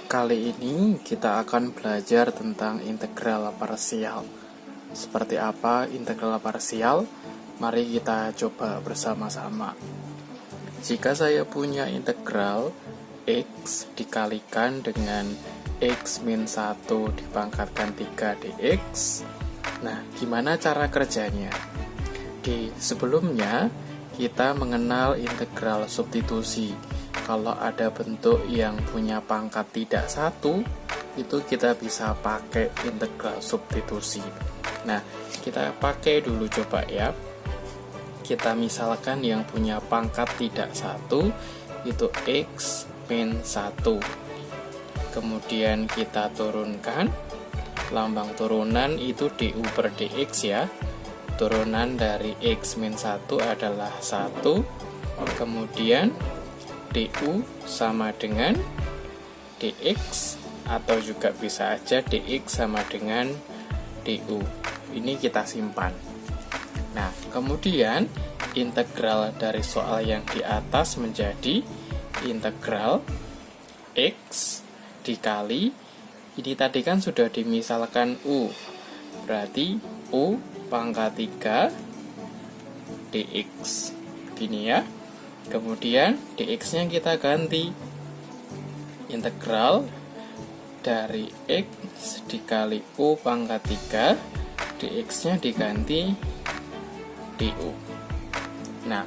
Kali ini kita akan belajar tentang integral parsial. Seperti apa integral parsial? Mari kita coba bersama-sama. Jika saya punya integral X dikalikan dengan X min 1 dipangkatkan 3 dx. Nah, gimana cara kerjanya? Di sebelumnya, kita mengenal integral substitusi. Kalau ada bentuk yang punya pangkat tidak satu, itu kita bisa pakai integral substitusi. Nah, kita pakai dulu coba ya. Kita misalkan yang punya pangkat tidak satu, itu X min 1. Kemudian kita turunkan, lambang turunan itu du per dx ya. Turunan dari X min 1 adalah 1. Kemudian du sama dengan dx, atau juga bisa aja dx sama dengan du. Ini kita simpan. Nah, kemudian integral dari soal yang di atas menjadi integral x dikali, ini tadi kan sudah dimisalkan u, berarti u pangkat 3 dx. Gini ya. Kemudian dx-nya kita ganti, integral dari x dikali u pangkat 3, dx-nya diganti du. Nah,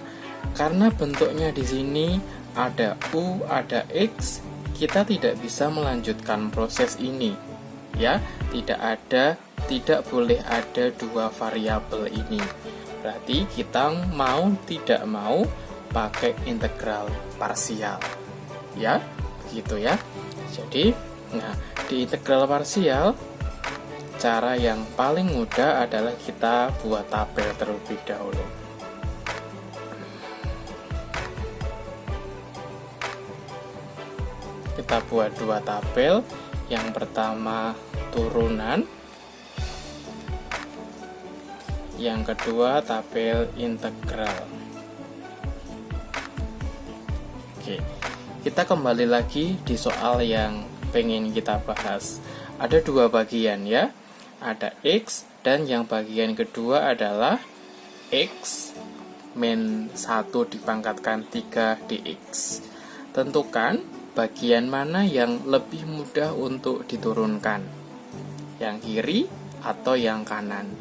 karena bentuknya di sini ada u, ada x, kita tidak bisa melanjutkan proses ini. Ya, tidak boleh ada dua variabel ini. Berarti kita mau tidak mau pakai integral parsial, ya, begitu ya. Jadi, nah, di integral parsial, cara yang paling mudah adalah kita buat tabel terlebih dahulu. Kita buat dua tabel. Yang pertama turunan, yang kedua tabel integral. Oke, kita kembali lagi di soal yang pengen kita bahas. Ada dua bagian ya, ada X, dan yang bagian kedua adalah X min 1 dipangkatkan 3 dx. Tentukan bagian mana yang lebih mudah untuk diturunkan, yang kiri atau yang kanan.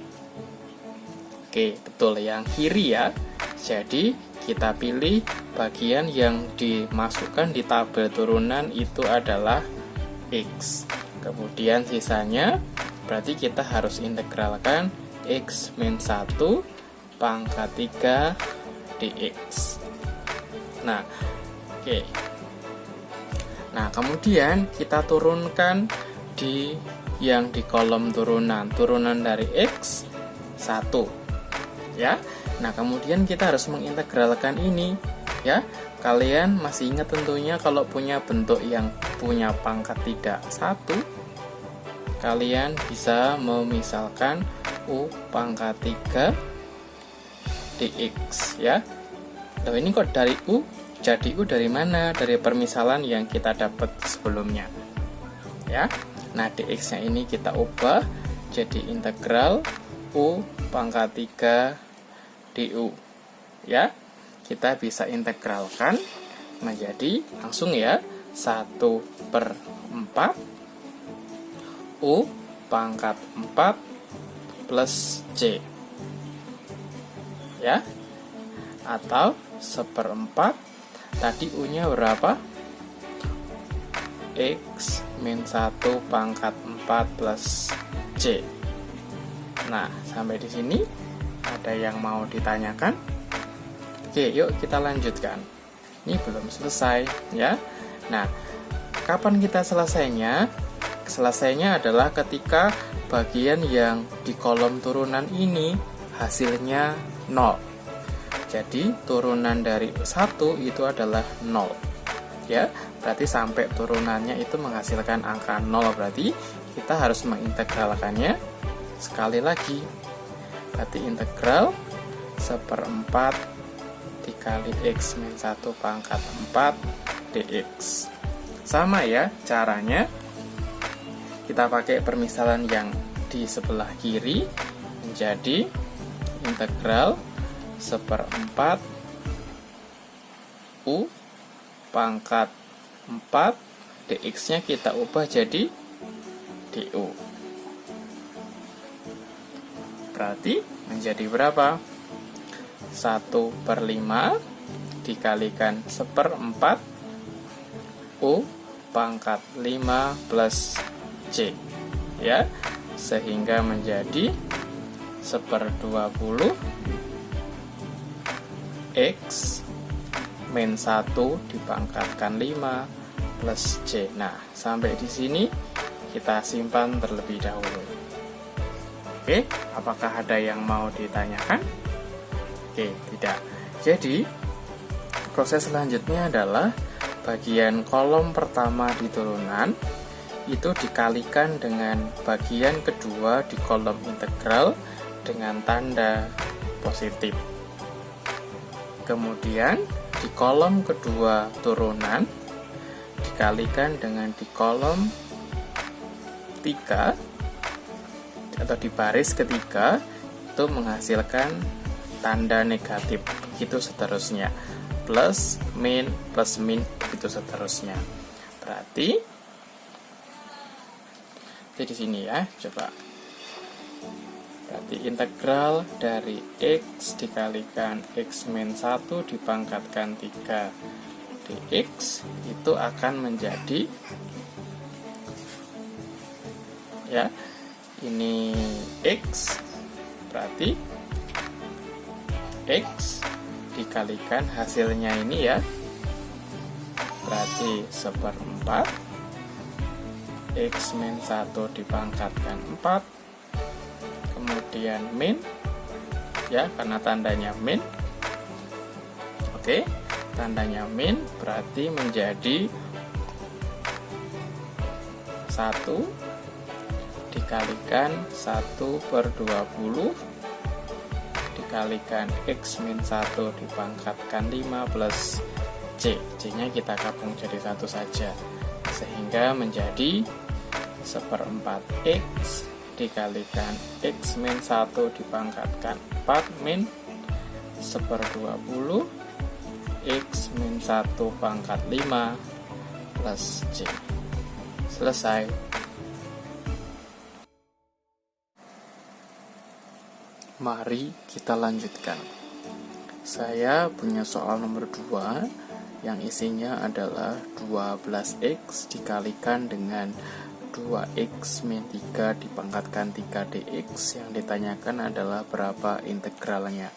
Oke, betul, yang kiri ya. Jadi kita pilih bagian yang dimasukkan di tabel turunan itu adalah X. Kemudian sisanya berarti kita harus integralkan X min 1 pangkat 3 dx. Nah, oke. Nah, kemudian kita turunkan yang di kolom turunan dari X 1. Ya. Nah, kemudian kita harus mengintegralkan ini, ya. Kalian masih ingat tentunya kalau punya bentuk yang punya pangkat tidak satu, kalian bisa memisalkan u pangkat 3 dx, ya. Loh, ini kok dari u jadi u dari mana? Dari permisalan yang kita dapat sebelumnya, ya. Nah, dx-nya ini kita ubah jadi integral u pangkat 3 du, ya. Kita bisa integralkan menjadi langsung ya 1/4 u pangkat 4 plus c, ya, atau 1/4 tadi u-nya berapa? X min 1 pangkat 4 plus c. Nah, sampai di sini ada yang mau ditanyakan? Oke, yuk kita lanjutkan. Ini belum selesai, ya. Nah, kapan kita selesainya? Selesainya adalah ketika bagian yang di kolom turunan ini hasilnya 0. Jadi, turunan dari 1 itu adalah 0. Ya, berarti sampai turunannya itu menghasilkan angka 0, berarti kita harus mengintegralkannya sekali lagi. Berarti integral 1/4 dikali X min 1 pangkat 4 dx. sama ya caranya. Kita pakai permisalan yang di sebelah kiri, menjadi integral 1/4 U pangkat 4 dx-nya kita ubah jadi du. Berarti menjadi berapa? 1/5 dikalikan 1/4 U pangkat 5 plus C, ya, sehingga menjadi 1/20 X min 1 dipangkatkan 5 plus C. Nah, sampai di sini kita simpan terlebih dahulu. Oke, apakah ada yang mau ditanyakan? Oke, tidak. Jadi, proses selanjutnya adalah bagian kolom pertama di turunan itu dikalikan dengan bagian kedua di kolom integral dengan tanda positif. Kemudian di kolom kedua turunan dikalikan dengan di kolom 3 atau di baris ketiga itu menghasilkan tanda negatif, begitu seterusnya, plus min, begitu seterusnya. Berarti di sini ya, coba. Berarti integral dari X dikalikan X min 1 dipangkatkan 3 dx itu akan menjadi, ya, ini X, berarti X dikalikan hasilnya ini ya, berarti 1/4 X min 1 dipangkatkan 4, kemudian min, ya, karena tandanya min. Oke, tandanya min berarti menjadi 1 dikalikan 1/20 dikalikan X min 1 dipangkatkan 5 plus C. C-nya kita gabung jadi 1 saja, sehingga menjadi 1/4 X dikalikan X min 1 dipangkatkan 4 min 1/20 X min 1 pangkat 5 plus C. Selesai. Mari kita lanjutkan. Saya punya soal nomor 2 yang isinya adalah 12x dikalikan dengan 2x min 3 dipangkatkan 3 dx. Yang ditanyakan adalah berapa integralnya.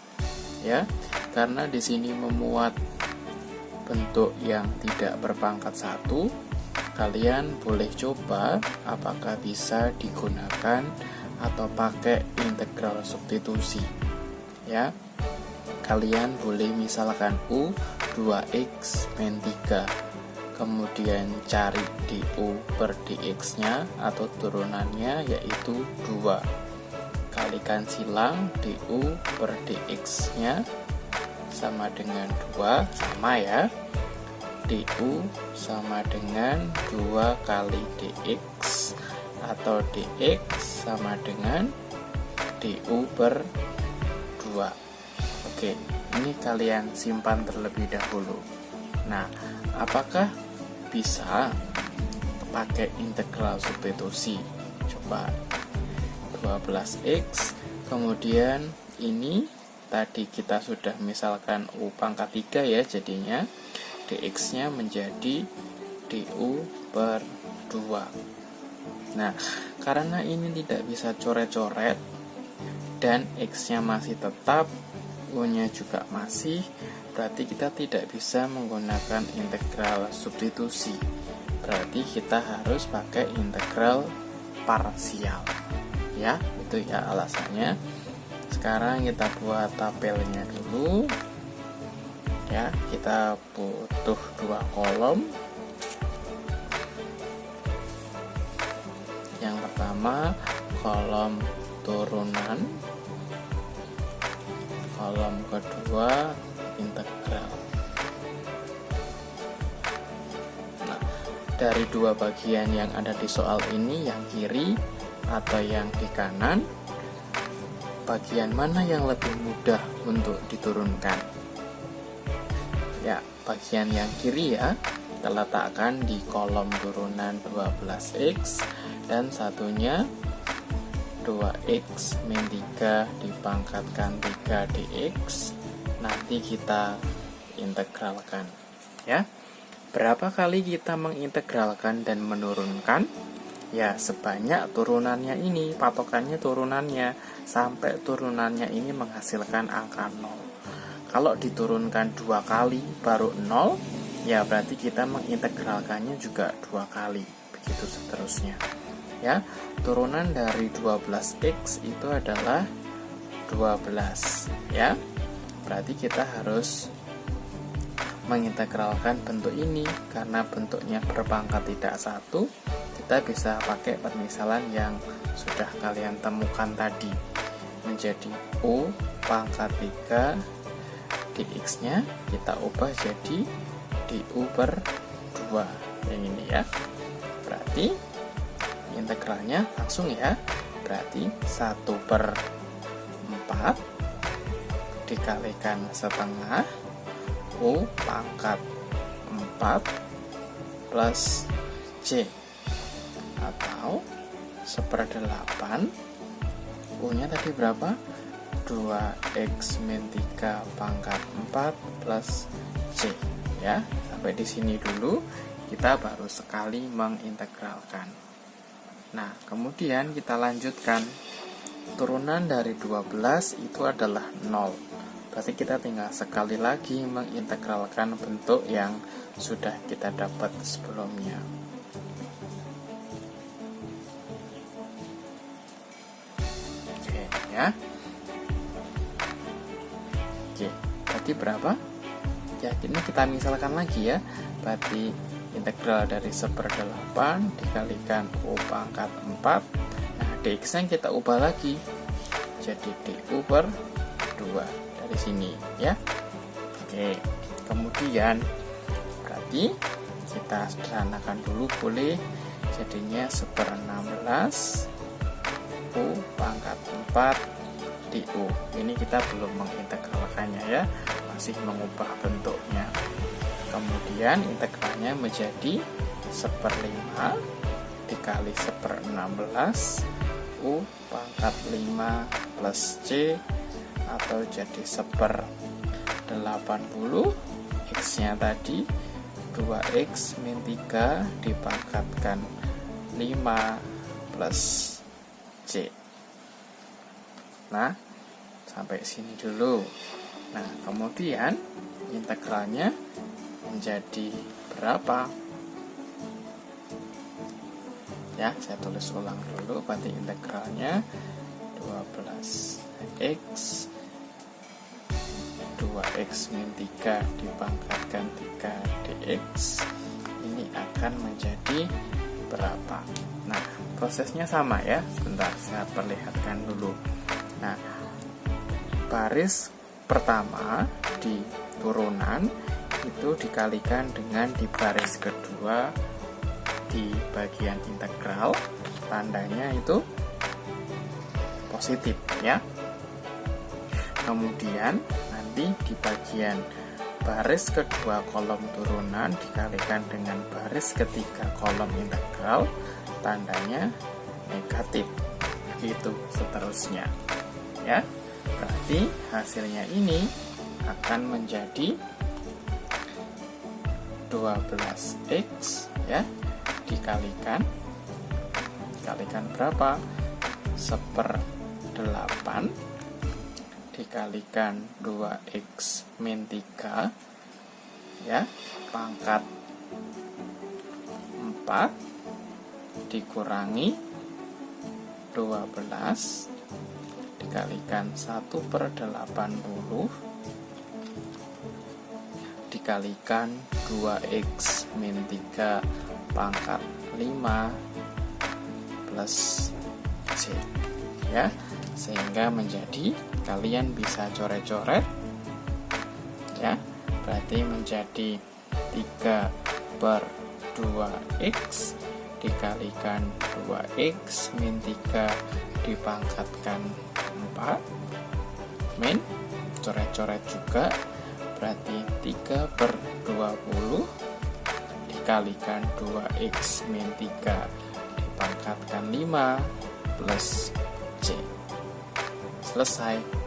Ya, karena di sini memuat bentuk yang tidak berpangkat 1, kalian boleh coba apakah bisa digunakan atau pakai integral substitusi. Ya, kalian boleh misalkan U 2x min 3, kemudian cari du per dx nya atau turunannya yaitu 2, kalikan silang du per dx nya sama dengan 2, sama ya, du sama dengan 2 kali dx atau dx sama dengan du per 2. Oke, ini kalian simpan terlebih dahulu. Nah, apakah bisa pakai integral substitusi? Coba 12x, kemudian ini tadi kita sudah misalkan u pangkat 3 ya, jadinya dx nya menjadi du per 2. Nah, karena ini tidak bisa coret-coret dan x nya masih tetap, u nya juga masih, berarti kita tidak bisa menggunakan integral substitusi. Berarti kita harus pakai integral parsial. Ya, itu ya alasannya. Sekarang kita buat tabelnya dulu. Ya, kita butuh 2 kolom. Yang pertama kolom turunan, kolom kedua integral. Nah, dari dua bagian yang ada di soal ini, yang kiri atau yang di kanan, bagian mana yang lebih mudah untuk diturunkan? Ya, bagian yang kiri ya, kita letakkan di kolom turunan 12x dan satunya 2x min 3 dipangkatkan 3 dx. Nanti kita integralkan ya. Berapa kali kita mengintegralkan dan menurunkan? Ya, sebanyak turunannya ini, patokannya turunannya, sampai turunannya ini menghasilkan angka 0. Kalau diturunkan 2 kali baru 0, ya berarti kita mengintegralkannya juga 2 kali, begitu seterusnya. Ya, turunan dari 12x itu adalah 12 ya. Berarti kita harus mengintegralkan bentuk ini karena bentuknya berpangkat tidak 1. Kita bisa pakai permisalan yang sudah kalian temukan tadi, menjadi u pangkat 3 dx nya kita ubah jadi du per 2 yang ini ya. Berarti integralnya langsung ya, berarti 1 per 4 dikalikan setengah u pangkat 4 plus c, atau 1/8. U nya tadi berapa? 2x min 3 pangkat 4 plus c ya. Sampai di sini dulu, kita baru sekali mengintegralkan. Nah, kemudian kita lanjutkan. Turunan dari 12 itu adalah 0. Berarti kita tinggal sekali lagi mengintegralkan bentuk yang sudah kita dapat sebelumnya. Oke, ya. Oke, berarti berapa? Ya, ini kita misalkan lagi ya. Berarti integral dari 1/8 dikalikan u pangkat 4. Nah, dx nya kita ubah lagi jadi du per 2 dari sini ya. Oke, kemudian berarti kita sederhanakan dulu boleh, jadinya 1/16 u pangkat 4 du. Ini kita belum mengintegralkannya ya, masih mengubah bentuknya. Kemudian integralnya menjadi 1/5 dikali 1/16 u pangkat 5 plus c, atau jadi 1/80. X nya tadi 2x min 3 dipangkatkan 5 plus c. Nah, sampai sini dulu. Nah, kemudian integralnya menjadi berapa? Ya, saya tulis ulang dulu. Berarti integralnya 12x 2x min 3 dipangkatkan 3 dx. Ini akan menjadi berapa? Nah, prosesnya sama ya. Sebentar, saya perlihatkan dulu. Nah, baris pertama di turunan itu dikalikan dengan di baris kedua di bagian integral, tandanya itu positif ya. Kemudian nanti di bagian baris kedua kolom turunan dikalikan dengan baris ketiga kolom integral, tandanya negatif, begitu seterusnya ya. Berarti hasilnya ini akan menjadi 12x ya, dikalikan berapa? 1/8 dikalikan 2x min 3 ya, pangkat 4 dikurangi 12 dikalikan 1/80 dikalikan 2x min 3 pangkat 5 plus c ya, sehingga menjadi, kalian bisa coret-coret ya, berarti menjadi 3/8 2x dikalikan 2x min 3 dipangkatkan 4 min, coret-coret juga, berarti 3/20 dikalikan 2x min 3 dipangkatkan 5 plus c. Selesai.